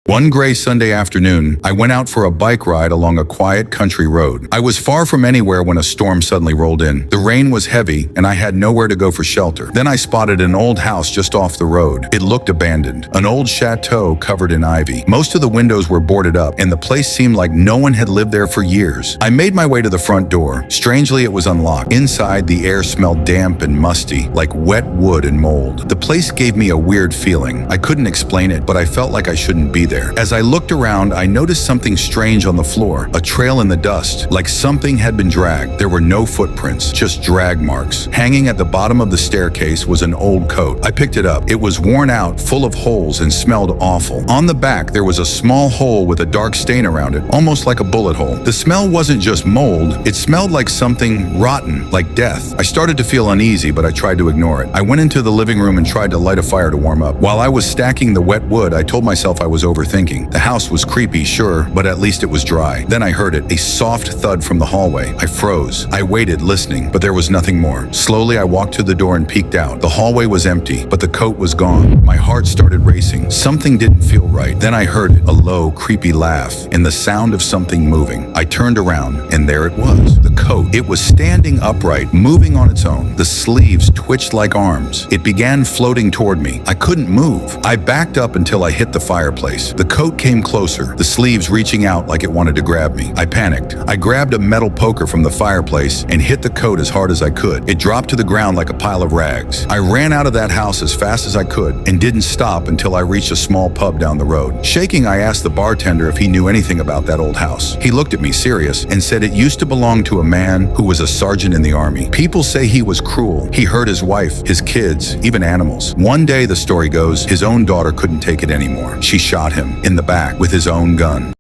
One gray Sunday afternoon, I went out for a bike ride along a quiet country road. I was far from anywhere when a storm suddenly rolled in. The rain was heavy, and I had nowhere to go for shelter. Then I spotted an old house just off the road. It looked abandoned, an old chateau covered in ivy. Most of the windows were boarded up, and the place seemed like no one had lived there for years. I made my way to the front door. Strangely, it was unlocked. Inside, the air smelled damp and musty, like wet wood and mold. The place gave me a weird feeling. I couldn't explain it, but I felt like I shouldn't be there. As I looked around, I noticed something strange on the floor, a trail in the dust, like something had been dragged. There were no footprints, just drag marks. Hanging at the bottom of the staircase was an old coat. I picked it up. It was worn out, full of holes, and smelled awful. On the back, there was a small hole with a dark stain around it, almost like a bullet hole. The smell wasn't just mold, it smelled like something rotten, like death. I started to feel uneasy, but I tried to ignore it. I went into the living room and tried to light a fire to warm up. While I was stacking the wet wood, I told myself I was overthinking. The house was creepy, sure, but at least it was dry. Then I heard it, a soft thud from the hallway. I froze. I waited, listening, but there was nothing more. Slowly, I walked to the door and peeked out. The hallway was empty, but the coat was gone. My heart started racing. Something didn't feel right. Then I heard it, a low, creepy laugh, and the sound of something moving. I turned around, and there it was. The coat. It was standing upright, moving on its own. The sleeves twitched like arms. It began floating toward me. I couldn't move. I backed up until I hit the fireplace. The coat came closer, the sleeves reaching out like it wanted to grab me. I panicked. I grabbed a metal poker from the fireplace and hit the coat as hard as I could. It dropped to the ground like a pile of rags. I ran out of that house as fast as I could and didn't stop until I reached a small pub down the road. Shaking, I asked the bartender if he knew anything about that old house. He looked at me serious and said it used to belong to a man who was a sergeant in the army. People say he was cruel. He hurt his wife, his kids, even animals. One day, the story goes, his own daughter couldn't take it anymore. She shot him in the back with his own gun.